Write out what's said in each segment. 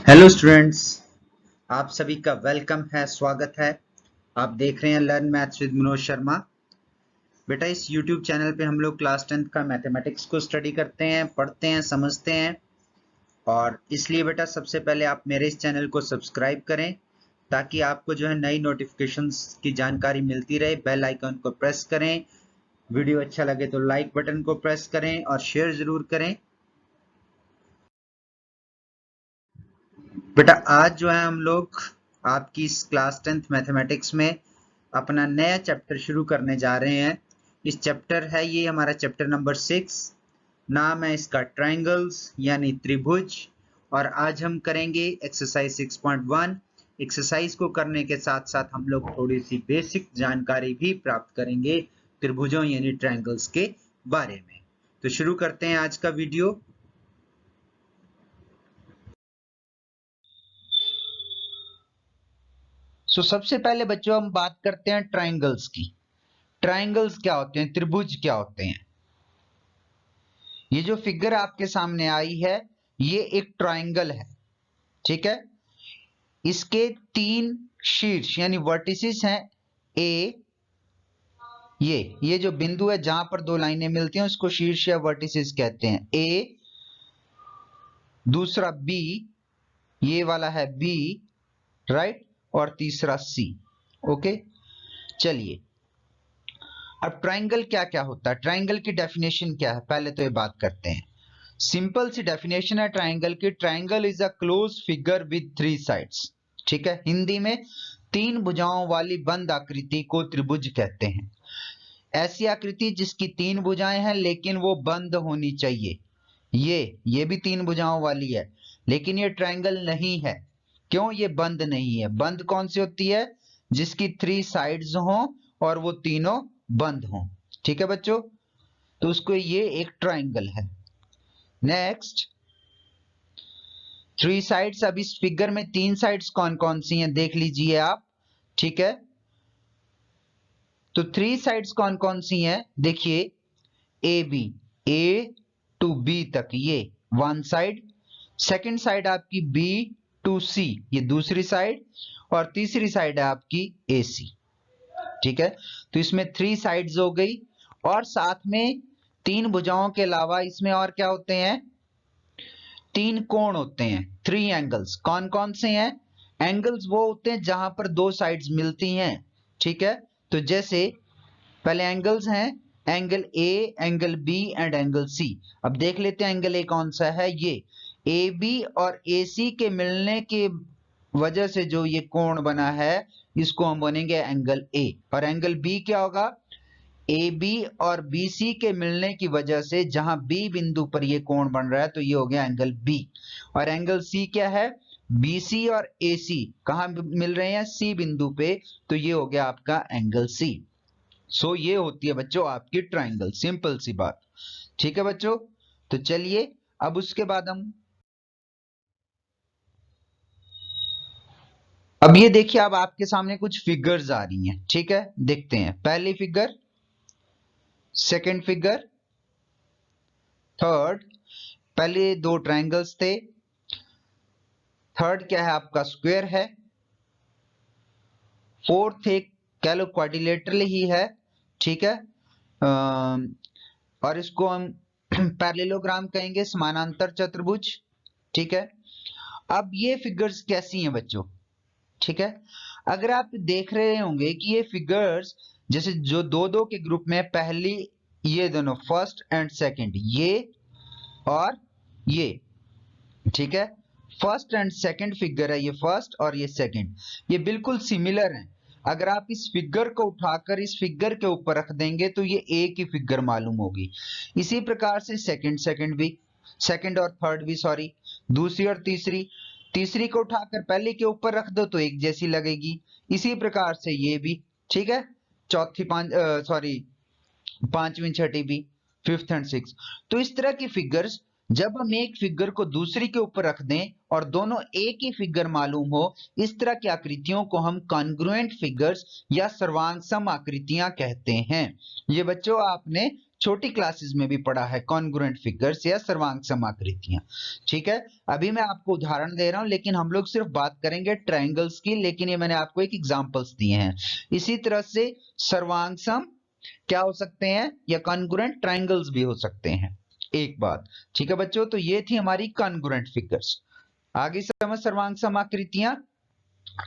Hello students, आप सभी का वेलकम है, स्वागत है। आप देख रहे हैं learn maths with Manoj Sharma. बेटा, इस यूट्यूब चैनल पे हम लोग क्लास 10th का मैथमेटिक्स को स्टडी करते हैं, पढ़ते हैं, समझते हैं। और इसलिए बेटा सबसे पहले आप मेरे इस चैनल को सब्सक्राइब करें ताकि आपको जो है नई नोटिफिकेशंस की जानकारी मिलती रहे। बेल आइकन को प्रेस करें। वीडियो अच्छा लगे तो लाइक बटन को प्रेस करें और शेयर जरूर करें। बेटा आज जो है हम लोग आपकी इस क्लास 10th मैथमेटिक्स में अपना नया चैप्टर शुरू करने जा रहे हैं। इस चैप्टर है ये हमारा चैप्टर नंबर 6। नाम है इसका ट्रायंगल्स यानी त्रिभुज। और आज हम करेंगे एक्सरसाइज 6.1। एक्सरसाइज को करने के साथ साथ हम लोग थोड़ी सी बेसिक जानकारी भी प्राप्त करेंगे त्रिभुजों यानी ट्रायंगल्स के बारे में। तो शुरू करते हैं आज का वीडियो। सबसे पहले बच्चों हम बात करते हैं ट्रायंगल्स की। ट्रायंगल्स क्या होते हैं, त्रिभुज क्या होते हैं। ये जो फिगर आपके सामने आई है ये एक ट्रायंगल है, ठीक है। इसके तीन शीर्ष यानी वर्टिसेस हैं। ए, ये जो बिंदु है जहां पर दो लाइनें मिलती हैं उसको शीर्ष या वर्टिसेस कहते हैं। ए, दूसरा बी, ये वाला है बी, राइट, और तीसरा सी। ओके, चलिए अब ट्रायंगल क्या क्या होता है, ट्रायंगल की डेफिनेशन क्या है, पहले तो ये बात करते हैं। सिंपल सी डेफिनेशन है ट्रायंगल की। Triangle is a close figure with three sides, ठीक है। हिंदी में तीन भुजाओं वाली बंद आकृति को त्रिभुज कहते हैं। ऐसी आकृति जिसकी तीन भुजाएं हैं लेकिन वो बंद होनी चाहिए। ये भी तीन भुजाओं वाली है लेकिन ये ट्रायंगल नहीं है। क्यों ये बंद नहीं है? बंद कौन सी होती है? जिसकी थ्री साइड्स हो और वो तीनों बंद हो, ठीक है बच्चों। तो उसको ये एक ट्रायंगल है। Next, three sides. अब इस फिगर में तीन साइड्स कौन कौन सी हैं देख लीजिए आप, ठीक है। तो थ्री साइड्स कौन कौन सी हैं देखिए। A B, A to B तक ये वन साइड। सेकंड साइड आपकी बी टू सी, ये दूसरी साइड। और तीसरी साइड है आपकी ए सी, ठीक है। तो इसमें थ्री साइड्स हो गई। और साथ में तीन भुजाओं के अलावा इसमें और क्या होते हैं? तीन कोण होते हैं, थ्री एंगल्स। कौन कौन से हैं? एंगल्स वो होते हैं जहां पर दो साइड्स मिलती हैं, ठीक है। तो जैसे पहले एंगल्स हैं angle A, angle B and angle C. अब देख लेते हैं एंगल ए कौन सा है। ये ए बी और ए सी के मिलने के वजह से जो ये कोण बना है इसको हम बोलेंगे एंगल ए। और एंगल बी क्या होगा? ए बी और बी सी के मिलने की वजह से जहां बी बिंदु पर ये कोण बन रहा है तो ये हो गया एंगल बी। और एंगल सी क्या है? बी सी और ए सी कहां मिल रहे हैं? सी बिंदु पे, तो ये हो गया आपका एंगल सी। ये होती है बच्चों आपकी ट्रायंगल, सिंपल सी बात, ठीक है बच्चों। तो चलिए अब उसके बाद अब ये देखिए, अब आपके सामने कुछ फिगर्स आ रही हैं, ठीक है। देखते हैं पहली फिगर, सेकंड फिगर, थर्ड। पहले दो ट्रायंगल्स थे, थर्ड क्या है आपका? स्क्वायर है। फोर्थ एक कह लो क्वाड्रिलेटरल ही है, ठीक है। और इसको हम पैरेललोग्राम कहेंगे, समानांतर चतुर्भुज, ठीक है। अब ये फिगर्स कैसी हैं बच्चों, ठीक है। अगर आप देख रहे होंगे कि ये फिगर्स जैसे जो दो दो के ग्रुप में, पहली ये दोनों फर्स्ट एंड सेकंड, ये और ये, ठीक है। फर्स्ट एंड सेकंड फिगर है, ये फर्स्ट और ये सेकंड, ये बिल्कुल सिमिलर हैं। अगर आप इस फिगर को उठाकर इस फिगर के ऊपर रख देंगे तो ये एक ही फिगर मालूम होगी। इसी प्रकार से सेकंड सेकंड भी, सेकंड और थर्ड भी, सॉरी, दूसरी और तीसरी, तीसरी को उठाकर पहले के ऊपर रख दो तो एक जैसी लगेगी। इसी प्रकार से ये भी, ठीक है। चौथी सॉरी, पांचवी छठी भी, फिफ्थ एंड सिक्स। तो इस तरह की फिगर्स जब हम एक फिगर को दूसरी के ऊपर रख दें और दोनों एक ही फिगर मालूम हो, इस तरह की आकृतियों को हम कॉन्ग्रुएंट फिगर्स या सर्वांगसम आकृतियां कहते हैं। ये बच्चों आपने छोटी क्लासेस में भी पढ़ा है, कॉन्ग्रुएंट फिगर्स या सर्वांगसम आकृतियां। ठीक है, अभी मैं आपको उदाहरण दे रहा हूं, लेकिन हम लोग सिर्फ बात करेंगे ट्रायंगल्स की, लेकिन ये मैंने आपको एक एग्जांपल्स दिए हैं। इसी तरह से सर्वांगसम क्या हो सकते हैं, या कॉन्ग्रुएंट ट्रायंगल्स भी हो सकते हैं। एक बात, ठीक है बच्चों, तो ये थी हमारी कॉन्ग्रुएंट फिगर्स। आगे समझ सर्वांगसम आकृतियां।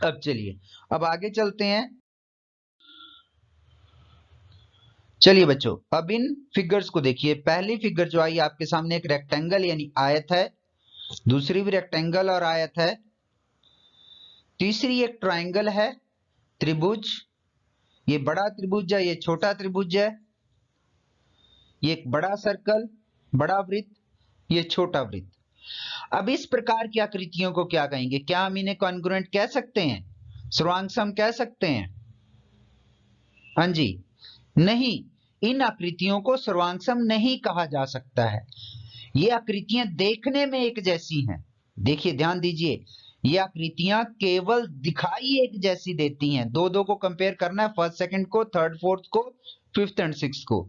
अब चलिए, अब आगे चलते हैं। चलिए बच्चों, अब इन फिगर्स को देखिए। पहली फिगर जो आई आपके सामने, एक रेक्टेंगल यानी आयत है, दूसरी भी रेक्टेंगल और आयत है, तीसरी एक ट्रायंगल है, त्रिभुज। ये बड़ा त्रिभुज है, ये छोटा त्रिभुज है, ये एक बड़ा सर्कल, बड़ा वृत्त, ये छोटा वृत्त। अब इस प्रकार की आकृतियों को क्या कहेंगे? क्या हम इन्हें कॉन्ग्रुएंट कह सकते हैं, सर्वांगसम कह सकते हैं? हाँ जी, नहीं, इन आकृतियों को सर्वांगसम नहीं कहा जा सकता है। ये आकृतियां देखने में एक जैसी हैं। देखिए, ध्यान दीजिए, ये आकृतियां केवल दिखाई एक जैसी देती हैं। दो दो को कंपेयर करना है, फर्स्ट सेकंड को, थर्ड फोर्थ को, फिफ्थ एंड सिक्स्थ को।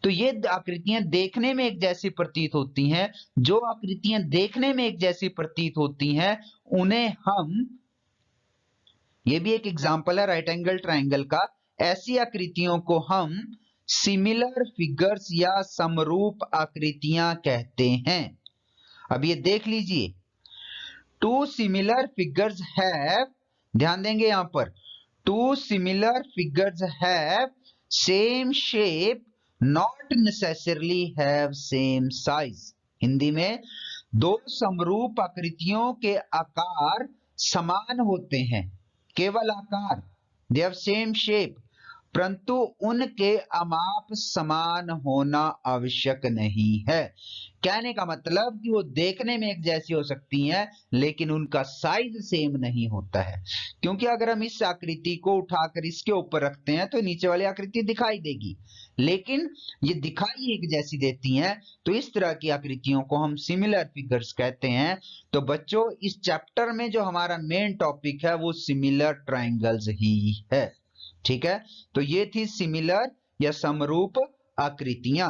तो ये आकृतियां देखने में एक जैसी प्रतीत होती हैं। जो आकृतियां देखने में एक जैसी प्रतीत होती हैं, उन्हें हम, ये भी एक एग्जांपल है राइट एंगल ट्रायंगल का, ऐसी आकृतियों को हम सिमिलर फिगर्स या समरूप आकृतियां कहते हैं। अब ये देख लीजिए, टू सिमिलर फिगर्स हैव, ध्यान देंगे यहां पर, two similar figures have same shape not necessarily have same size. Hindi में, दो समरूप आकृतियों के आकार समान होते हैं, केवल आकार, दे हैव सेम शेप, परंतु उनके अमाप समान होना आवश्यक नहीं है। कहने का मतलब कि वो देखने में एक जैसी हो सकती हैं, लेकिन उनका साइज सेम नहीं होता है। क्योंकि अगर हम इस आकृति को उठाकर इसके ऊपर रखते हैं तो नीचे वाली आकृति दिखाई देगी, लेकिन ये दिखाई एक जैसी देती हैं, तो इस तरह की आकृतियों को हम सिमिलर फिगर्स कहते हैं। तो बच्चों, इस चैप्टर में जो हमारा मेन टॉपिक है वो सिमिलर ट्रायंगल्स ही है। ठीक है, तो ये थी सिमिलर या समरूप आकृतियां।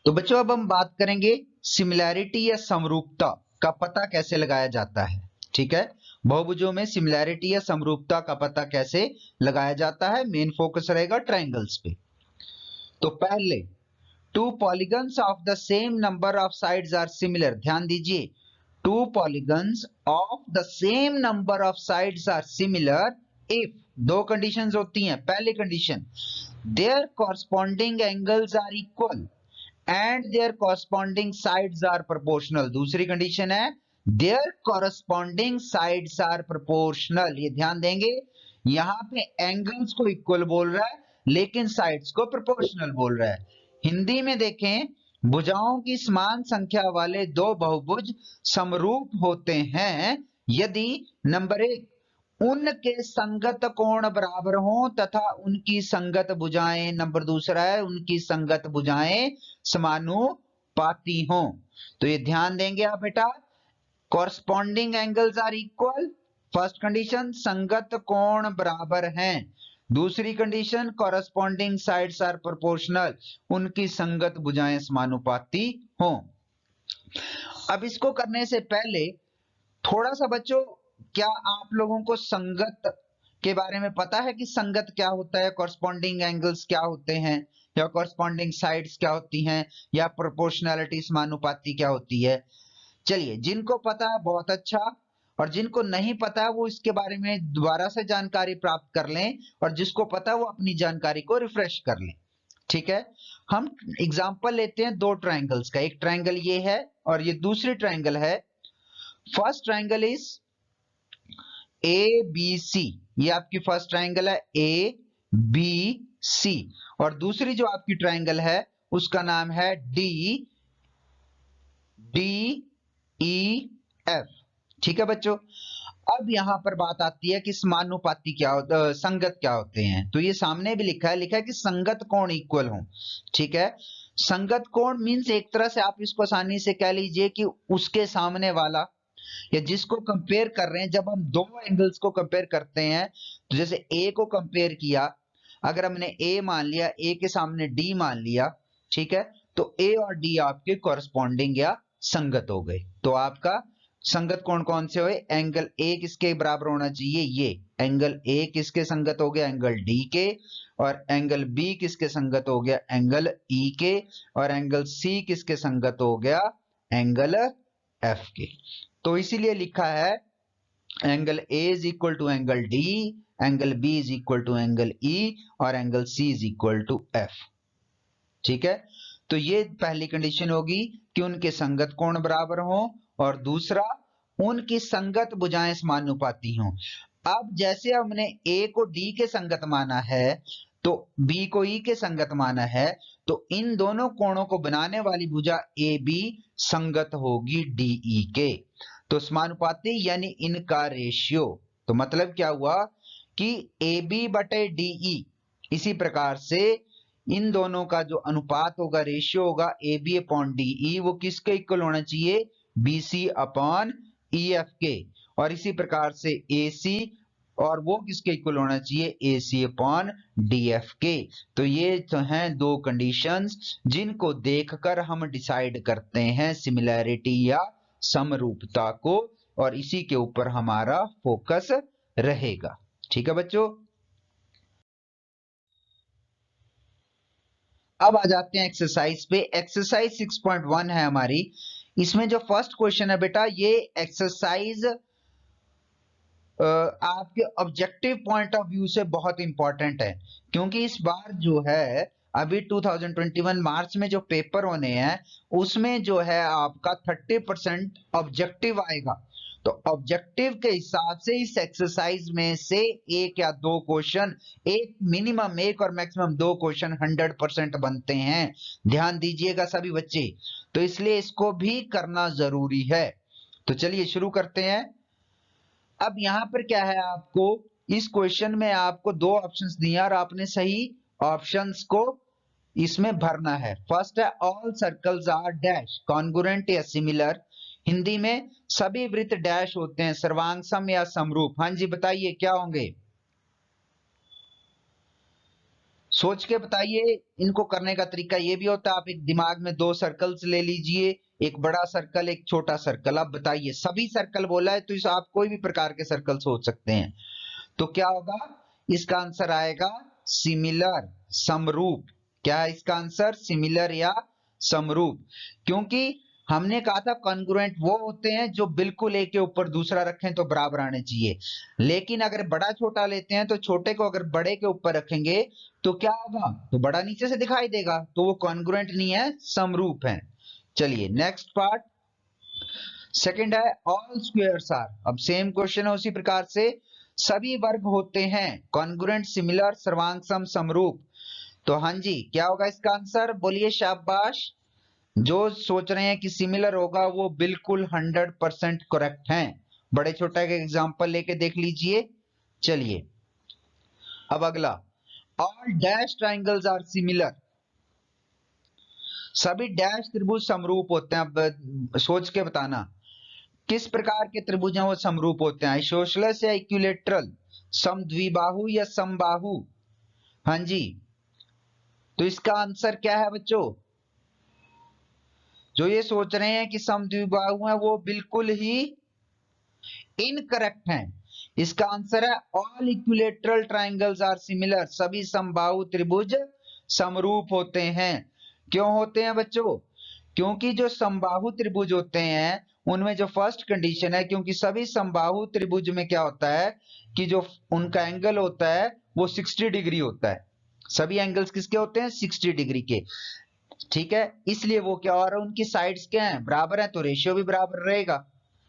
तो बच्चों, अब हम बात करेंगे सिमिलैरिटी या समरूपता का पता कैसे लगाया जाता है। ठीक है, बहुभुजों में सिमिलैरिटी या समरूपता का पता कैसे लगाया जाता है, मेन फोकस रहेगा ट्रायंगल्स पे। तो पहले, two polygons of the same number of sides are similar. ध्यान दीजिए, two polygons of the same number of sides are similar if, दो कंडीशंस होती हैं। पहली condition, their corresponding angles are equal and their corresponding sides are proportional। दूसरी condition है, their corresponding sides are proportional। ये ध्यान देंगे, यहां पे एंगल्स को इक्वल बोल रहा है, लेकिन साइड्स को प्रोपोर्शनल बोल रहा है। हिंदी में देखें, भुजाओं की समान संख्या वाले दो बहुभुज समरूप होते हैं यदि नंबर एक, उनके संगत कोण बराबर हों तथा उनकी संगत भुजाएं, नंबर दूसरा है, उनकी संगत भुजाएं समानुपाती हों। तो ये ध्यान देंगे आप बेटा, corresponding angles are equal, first condition, संगत कोण बराबर हैं, दूसरी condition, corresponding sides are proportional, उनकी संगत भुजाएं समानुपाती हों। अब इसको करने से पहले थोड़ा सा बच्चों, क्या आप लोगों को संगत के बारे में पता है कि संगत क्या होता है, कॉरस्पॉन्डिंग एंगल्स क्या होते हैं, या कॉरस्पॉन्डिंग साइड्स क्या होती हैं, या प्रोपोर्शनैलिटी समानुपाती क्या होती है? चलिए, जिनको पता है बहुत अच्छा, और जिनको नहीं पता है वो इसके बारे में दोबारा से जानकारी प्राप्त कर लें, और जिसको पता है वो अपनी जानकारी को रिफ्रेश कर लें। ठीक है, हम एग्जांपल लेते हैं दो ट्रायंगल्स का। एक ट्रायंगल ये है और ये दूसरी ट्रायंगल है। First triangle is A B C, ये आपकी फर्स्ट ट्रायंगल है ए बी सी, और दूसरी जो आपकी ट्रायंगल है उसका नाम है डी डी ई एफ। ठीक है बच्चों, अब यहाँ पर बात आती है कि समानुपाती क्या होता, संगत क्या होते हैं। तो ये सामने भी लिखा है कि संगत कोण इक्वल हो। ठीक है, संगत कोण मीन्स एक तरह से आप इसको आसानी से कह लीजिए कि उसके सामने वाला या जिसको कंपेयर कर रहे हैं। जब हम दो एंगल्स को कंपेयर करते हैं तो जैसे ए को कंपेयर किया, अगर हमने ए मान लिया, ए के सामने डी मान लिया, ठीक है, तो ए और डी आपके कॉरस्पॉन्डिंग या संगत हो गए। तो आपका संगत कौन कौन से हुए? एंगल ए किसके बराबर होना चाहिए? ये एंगल ए किसके संगत हो गया? एंगल डी के। और एंगल बी किसके संगत हो गया? एंगल ई के। और एंगल सी किसके संगत हो गया? एंगल एफ के। तो इसीलिए लिखा है angle A is equal to angle D, angle B is equal to angle E, और angle C is equal to F. ठीक है, तो ये पहली कंडीशन होगी कि उनके संगत कोण बराबर हो, और दूसरा उनकी संगत भुजाएं समानुपाती हों। अब जैसे हमने ए को डी के संगत माना है तो बी को ई के संगत माना है, तो इन दोनों कोणों को बनाने वाली भुजा ए बी संगत होगी डी ई के। तो समानुपाती यानी इनका रेशियो। तो मतलब क्या हुआ कि ए बी बटे डी ई, इसी प्रकार से इन दोनों का जो अनुपात होगा, रेशियो होगा A B upon D E, वो किसके इक्वल होना चाहिए? B C upon E F के। और इसी प्रकार से ए सी, और वो किसके इक्वल होना चाहिए? ए सी अपॉन डी एफ के। तो ये तो हैं दो कंडीशंस जिनको देखकर हम डिसाइड करते हैं सिमिलैरिटी या समरूपता को, और इसी के ऊपर हमारा फोकस रहेगा। ठीक है बच्चों, अब आ जाते हैं एक्सरसाइज पे। एक्सरसाइज 6.1 है हमारी। इसमें जो फर्स्ट क्वेश्चन है बेटा, ये एक्सरसाइज आपके ऑब्जेक्टिव पॉइंट ऑफ व्यू से बहुत इंपॉर्टेंट है, क्योंकि इस बार जो है अभी 2021 मार्च में जो पेपर होने हैं उसमें जो है आपका 30% ऑब्जेक्टिव आएगा। तो ऑब्जेक्टिव के हिसाब से इस एक्सरसाइज में से एक या दो क्वेश्चन, एक मिनिमम एक और मैक्सिमम दो क्वेश्चन 100% बनते हैं। ध्यान दीजिएगा सभी बच्चे, तो इसलिए इसको भी करना जरूरी है। तो चलिए शुरू करते हैं। अब यहां पर क्या है, आपको इस क्वेश्चन में आपको दो ऑप्शंस दिए और आपने सही ऑप्शंस को इसमें भरना है। फर्स्ट है all circles are dash congruent या सिमिलर। हिंदी में सभी वृत्त डैश होते हैं, सर्वांगसम या समरूप। हाँ जी बताइए क्या होंगे, सोच के बताइए। इनको करने का तरीका ये भी होता है, आप एक दिमाग में दो सर्कल्स ले लीजिए, एक बड़ा सर्कल एक छोटा सर्कल। अब बताइए, सभी सर्कल बोला है तो इस आप कोई भी प्रकार के सर्कल सोच सकते हैं। तो क्या होगा, इसका आंसर आएगा सिमिलर, समरूप। क्या है इसका आंसर? सिमिलर या समरूप। क्योंकि हमने कहा था कॉन्ग्रुएंट वो होते हैं जो बिल्कुल एक के ऊपर दूसरा रखें तो बराबर आने चाहिए, लेकिन अगर बड़ा छोटा लेते हैं तो छोटे को अगर बड़े के ऊपर रखेंगे तो क्या होगा? तो बड़ा नीचे से दिखाई देगा, तो वो कॉन्ग्रुएंट नहीं है, समरूप है। चलिए नेक्स्ट पार्ट, सेकंड है ऑल स्क्वायर्स आर। अब सेम क्वेश्चन है उसी प्रकार से, सभी वर्ग होते हैं कॉन्ग्रुएंट, सिमिलर, सर्वांगसम, समरूप। तो हाँ जी, क्या होगा इसका आंसर? बोलिए शाबाश। जो सोच रहे हैं कि सिमिलर होगा वो बिल्कुल 100% करेक्ट हैं। बड़े छोटा के एग्जांपल लेके देख लीजिए। चलिए अब अगला, all dash triangles are similar. सभी डैश त्रिभुज समरूप होते हैं। अब सोच के बताना किस प्रकार के त्रिभुज हैं वो समरूप होते हैं, आइसोसेलेस या इक्विलेटरल, समद्विबाहु या समबाहु। हाँ जी, तो इसका आंसर क्या है बच्चों? जो ये सोच रहे हैं कि समद्विबाहु हैं वो बिल्कुल ही इनकरेक्ट हैं। इसका आंसर है all equilateral triangles are similar. सभी समबाहु त्रिभुज समरूप होते हैं। क्यों होते हैं बच्चों? क्योंकि जो समबाहु त्रिभुज होते हैं उनमें जो फर्स्ट कंडीशन है, क्योंकि सभी समबाहु त्रिभुज में क्या होता है कि जो उनका एंगल होता है वो 60 डिग्री होता है। सभी एंगल्स किसके होते हैं? 60 डिग्री के। ठीक है, इसलिए वो क्या हो रहा है, उनकी साइड्स क्या है? बराबर है, तो रेशियो भी बराबर रहेगा।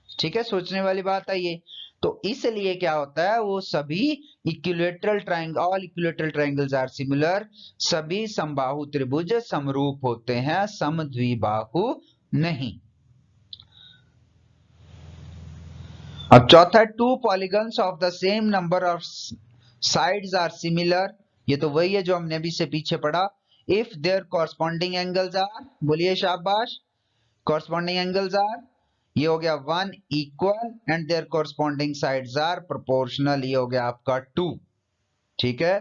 ठीक है, सोचने वाली बात है ये। तो इसलिए क्या होता है, वो सभी equilateral triangle, all equilateral triangles are similar. सभी समबाहु त्रिभुज समरूप होते हैं, समद्विबाहु नहीं। अब चौथा, two polygons of the same number of sides are similar, ये तो वही है जो हमने अभी से पीछे पढ़ा। If there corresponding angles are, बोलिए शाबाश, कॉरस्पॉन्डिंग एंगल्स आर, ये हो गया 1 equal and there corresponding sides are proportional, ये हो गया आपका 2। ठीक है,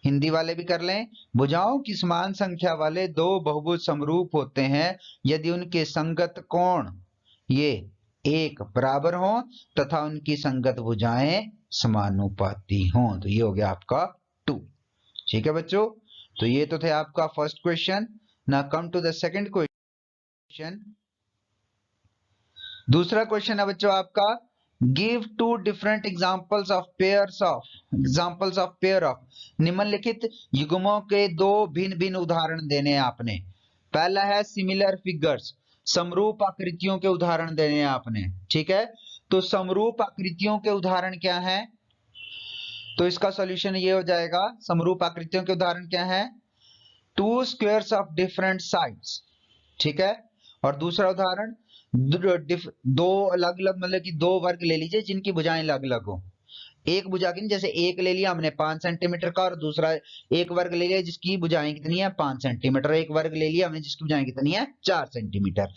हिंदी वाले भी कर लें। भुजाओं की समान संख्या वाले दो बहुभुज समरूप होते हैं यदि उनके संगत कोण ये एक बराबर हो तथा उनकी संगत भुजाएं समानुपाती हों, तो ये हो गया आपका 2। ठीक है बच्चों, तो ये तो थे आपका first question. Now come to the second question. दूसरा क्वेश्चन है बच्चों आपका, give two different examples of pair of निम्नलिखित युग्मों के दो भिन्न भिन्न उदाहरण देने हैं आपने। पहला है सिमिलर फिगर्स, समरूप आकृतियों के उदाहरण देने हैं आपने। ठीक है, तो समरूप आकृतियों के उदाहरण क्या है, तो इसका सॉल्यूशन ये हो जाएगा, समरूप आकृतियों के उदाहरण क्या है, to squares of different sides. ठीक है, और दूसरा उदाहरण दो अलग अलग, मतलब कि दो वर्ग ले लीजिए जिनकी भुजाएं अलग अलग हो। एक भुजा की, जैसे एक ले लिया हमने 5 सेंटीमीटर का, और दूसरा एक वर्ग ले लिया जिसकी भुजाएं कितनी है 5 सेंटीमीटर, एक वर्ग ले लिया हमने जिसकी भुजाएं कितनी है 4 सेंटीमीटर।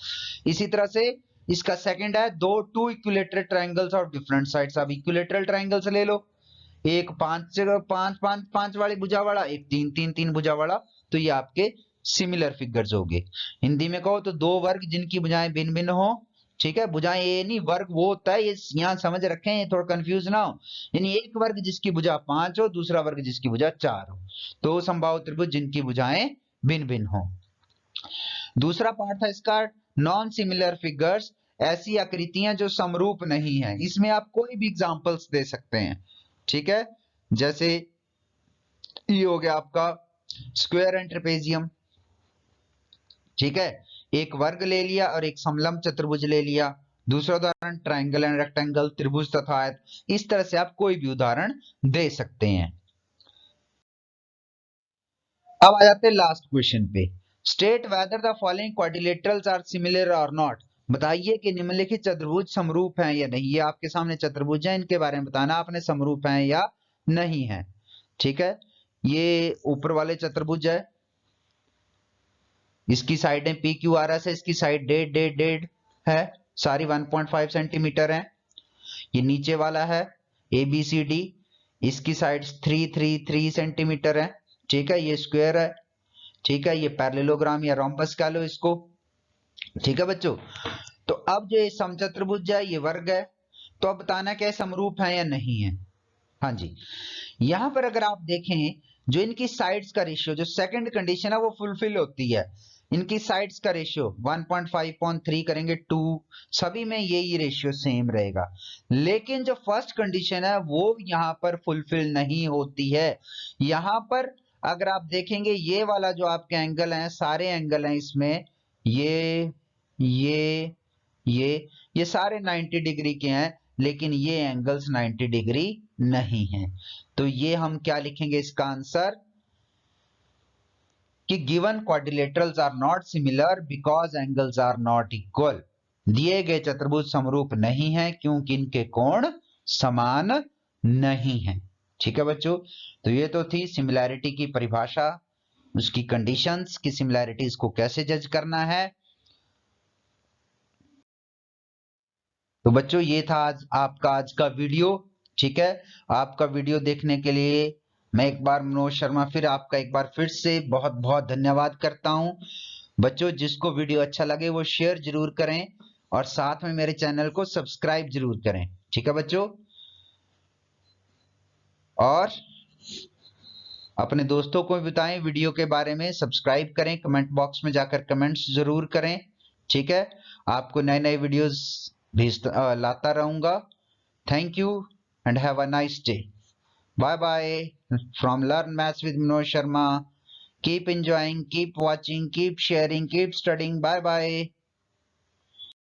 इसी तरह से इसका सेकंड है, दो two equilateral triangles of different sides. अब इक्विलेटरल ट्रायंगल्स ले लो, एक 5 वाली भुजा वाला, एक 3 भुजा वाला, तो ये आपके सिमिलर फिगर्स हो गए। हिंदी में कहो तो दो वर्ग जिनकी भुजाएं भिन्न भिन्न हो। ठीक है, भुजाएं ये नहीं, वर्ग वो होता है, ये यहाँ समझ रखें, ये थोड़ा कंफ्यूज ना हो। यानी एक वर्ग जिसकी भुजा 5 हो, दूसरा वर्ग जिसकी भुजा 4 हो, तो समबाहु त्रिभुज जिनकी भुजाएं भिन्न भिन्न हो। दूसरा पार्ट था इसका, नॉन सिमिलर फिगर्स, ऐसी आकृतियां जो समरूप नहीं है। इसमें आप कोई भी एग्जांपल्स दे सकते हैं। ठीक है, जैसे ये हो गया आपका स्क्वायर एंड ट्रेपेजियम। ठीक है, एक वर्ग ले लिया और एक समलंब चतुर्भुज ले लिया। दूसरा उदाहरण ट्रायंगल एंड रेक्टेंगल, त्रिभुज तथा आयत। इस तरह से आप कोई भी उदाहरण दे सकते हैं। अब आ जाते हैं लास्ट क्वेश्चन पे, state whether the following quadrilaterals are similar और नॉट। बताइए कि निम्नलिखित चतुर्भुज समरूप हैं या नहीं। ये आपके सामने चतुर्भुज हैं, इनके बारे में बताना आपने समरूप हैं या नहीं है। ठीक है, ये ऊपर वाले चतुर्भुज है, इसकी साइडें पी क्यू आर एस है, इसकी साइड डेढ़ डेढ़ डेढ़ है, सारी 1.5 सेंटीमीटर है। ये नीचे वाला है ए बी सी डी, इसकी साइड 3 सेंटीमीटर है। ठीक है, ये स्क्वायर है। ठीक है, ये पैरेललोग्राम या रोम्बस कह लो इसको। ठीक है बच्चों, तो अब जो ये समचतुर्भुज है ये वर्ग है, तो अब बताना क्या समरूप है या नहीं है। हाँ जी, यहां पर अगर आप देखें, जो इनकी साइड्स का रेशियो, जो सेकंड कंडीशन है वो फुलफिल होती है। इनकी साइड्स का रेशियो 1.5/3 करेंगे 2, सभी में यही रेशियो सेम रहेगा। लेकिन जो फर्स्ट कंडीशन है वो यहां पर फुलफिल नहीं होती है। यहां पर अगर आप देखेंगे, ये वाला जो आपके एंगल हैं, सारे एंगल हैं इसमें, ये ये ये सारे 90 डिग्री के हैं, लेकिन ये एंगल्स 90 डिग्री नहीं हैं। तो ये हम क्या लिखेंगे इसका आंसर, कि given quadrilaterals are not similar because angles are not equal. दिए गए चतुर्भुज समरूप नहीं है क्योंकि इनके कोण समान नहीं है। ठीक है बच्चों, तो ये तो थी सिमिलैरिटी की परिभाषा, उसकी कंडीशंस की, सिमिलैरिटीज को कैसे जज करना है। तो बच्चों ये था आज का वीडियो। ठीक है, आपका वीडियो देखने के लिए मैं एक बार मनोज शर्मा आपका एक बार फिर से बहुत बहुत धन्यवाद करता हूं। बच्चों जिसको वीडियो अच्छा लगे वो शेयर जरूर करें और साथ में मेरे चैनल को सब्सक्राइब जरूर करें। ठीक है बच्चों, और अपने दोस्तों को भी बताएं वीडियो के बारे में, सब्सक्राइब करें, कमेंट बॉक्स में जाकर कमेंट्स जरूर करें। ठीक है, आपको नए नए वीडियोस लाता रहूंगा। Thank you and have a nice day. Bye bye from learn maths with Manoj Sharma. Keep enjoying, keep watching, keep sharing, keep studying. Bye bye.